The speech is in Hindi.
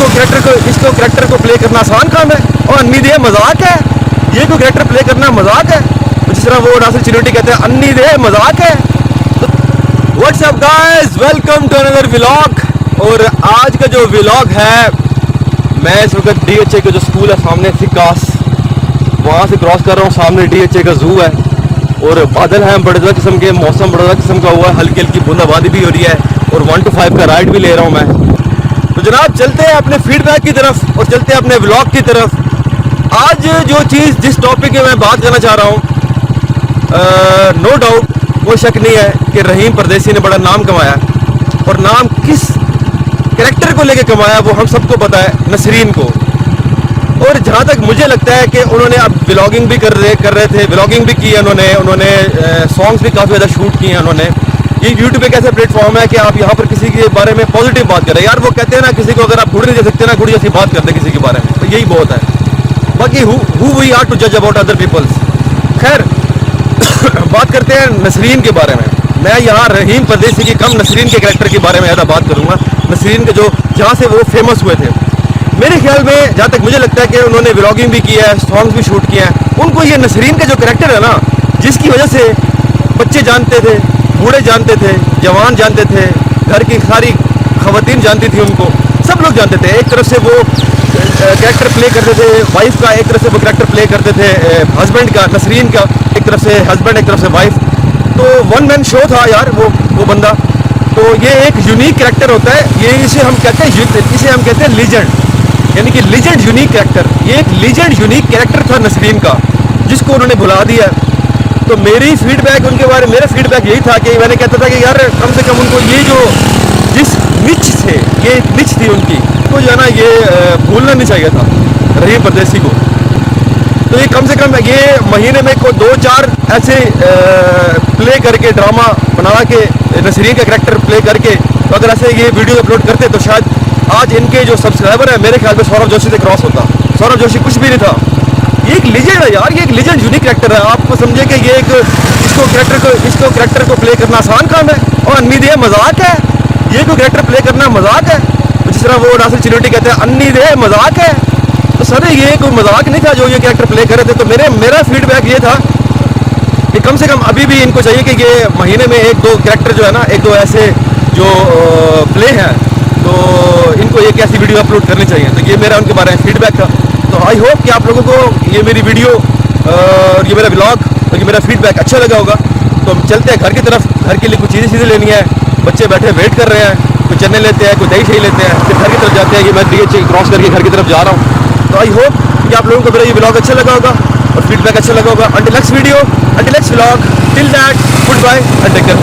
इसको कैरेक्टर को प्ले करना आसान काम है और अन्नी दे मजाक है। ये कोई कैरेक्टर प्ले करना मजाक है? जिस तरह वो नासिर चिनोटी कहते हैं अन्नी दे मजाक है। What's up guys, welcome to another vlog. और आज का जो व्लॉग है, मैं इस वक्त DHA का जो स्कूल है सामने फिकास, वहाँ से क्रॉस कर रहा हूँ। सामने DHA का जू है और बादल हैं बड़े ज़्यादा किस्म के, मौसम बड़ा ज़्यादा किस्म का हुआ है, हल्की हल्की बूंदाबांदी भी हो रही है और 1 to 5 का राइड भी ले रहा हूँ मैं। तो जनाब चलते हैं अपने फीडबैक की तरफ और चलते हैं अपने व्लॉग की तरफ। आज जो चीज़ जिस टॉपिक में मैं बात करना चाह रहा हूँ, नो डाउट कोई शक नहीं है कि रहीम परदेसी ने बड़ा नाम कमाया और नाम किस कैरेक्टर को लेके कमाया वो हम सबको पता है, नसरीन को। और जहाँ तक मुझे लगता है कि उन्होंने अब व्लॉगिंग भी कर रहे थे, व्लॉगिंग भी की है उन्होंने सॉन्ग्स भी काफ़ी ज़्यादा शूट किए हैं उन्होंने। ये यूट्यूब एक ऐसा प्लेटफॉर्म है कि आप यहाँ पर किसी के बारे में पॉजिटिव बात करें। यार वो कहते हैं ना, किसी को अगर आप गुड़ नहीं दे सकते ना, गुड़ जैसी बात करते किसी के बारे में, तो यही बहुत है। बाकी हु वी आर टू जज अबाउट अदर पीपल्स। खैर बात करते हैं नसरीन के बारे में। मैं यहाँ रहीम परदेसी की कम नसरीन के कैरेक्टर के बारे में ज़्यादा बात करूँगा। नसरीन के जो जहाँ से वो फेमस हुए थे, मेरे ख्याल में जहाँ तक मुझे लगता है कि उन्होंने व्लॉगिंग भी किया है, सॉन्ग्स भी शूट किए हैं। उनको ये नसरीन का जो कैरेक्टर है ना, जिसकी वजह से बच्चे जानते थे, बूढ़े जानते थे, जवान जानते थे, घर की सारी खवातीन जानती थी उनको, सब लोग जानते थे। एक तरफ से वो कैरेक्टर प्ले करते थे वाइफ का, एक तरफ से वो कैरेक्टर प्ले करते थे हस्बैंड का, नसरीन का, एक तरफ से हस्बैंड एक तरफ से वाइफ। तो वन मैन शो था यार वो बंदा। तो ये एक यूनिक कैरेक्टर होता है, ये इसे हम कहते हैं लीजेंड, यानी कि लीजेंड यूनिक कैरेक्टर। ये एक लीजेंड यूनिक कैरेक्टर था नसरीन का, जिसको उन्होंने भुला दिया। तो मेरी फीडबैक उनके बारे में, मेरा फीडबैक यही था कि मैंने कहता था कि यार कम से कम उनको ये जो जिस निच थे, ये निच थी उनकी, तो जो है ना ये भूलना नहीं चाहिए था रहीम परदेसी को। तो ये कम से कम ये महीने में को 2-4 ऐसे प्ले करके, ड्रामा बना के नसरीन का कैरेक्टर प्ले करके, तो अगर ऐसे ये वीडियो अपलोड करते तो शायद आज इनके जो सब्सक्राइबर है मेरे ख्याल में सौरभ जोशी से क्रॉस होता। सौरभ जोशी कुछ भी नहीं था। ये एक लीजेंड है यार, ये एक लीजेंड यूनिक कैरेक्टर है। आपको समझे कि ये एक इसको कैरेक्टर को प्ले करना आसान काम है और अन्नी दे मजाक है। ये कोई कैरेक्टर प्ले करना मजाक है? जिस तरह वो नासिर चिनोटी कहते हैं अन्नी दे मजाक है। तो सर ये कोई मजाक नहीं था जो ये कैरेक्टर प्ले कर रहे थे। तो मेरा फीडबैक ये था कि कम से कम अभी भी इनको चाहिए कि ये महीने में 1-2 कैरेक्टर जो है ना, 1-2 ऐसे जो प्ले हैं, तो इनको एक ऐसी वीडियो अपलोड करनी चाहिए। तो ये मेरा उनके बारे में फीडबैक था। तो आई होप कि आप लोगों को ये मेरी वीडियो और ये मेरा व्लॉग और ये मेरा फीडबैक अच्छा लगा होगा। तो हम चलते हैं घर की तरफ। घर के लिए कुछ चीज़ें लेनी है, बच्चे बैठे वेट कर रहे हैं, कोई चने लेते हैं, कोई दही शही लेते हैं, फिर घर की तरफ जाते हैं। ये मैं DHA क्रॉस करके घर की तरफ जा रहा हूँ। तो आई होप कि आप लोगों को मेरा ये व्लॉग अच्छा लगा होगा और फीडबैक अच्छा लगा होगा। Until next video, until next vlog, till that goodbye and take care.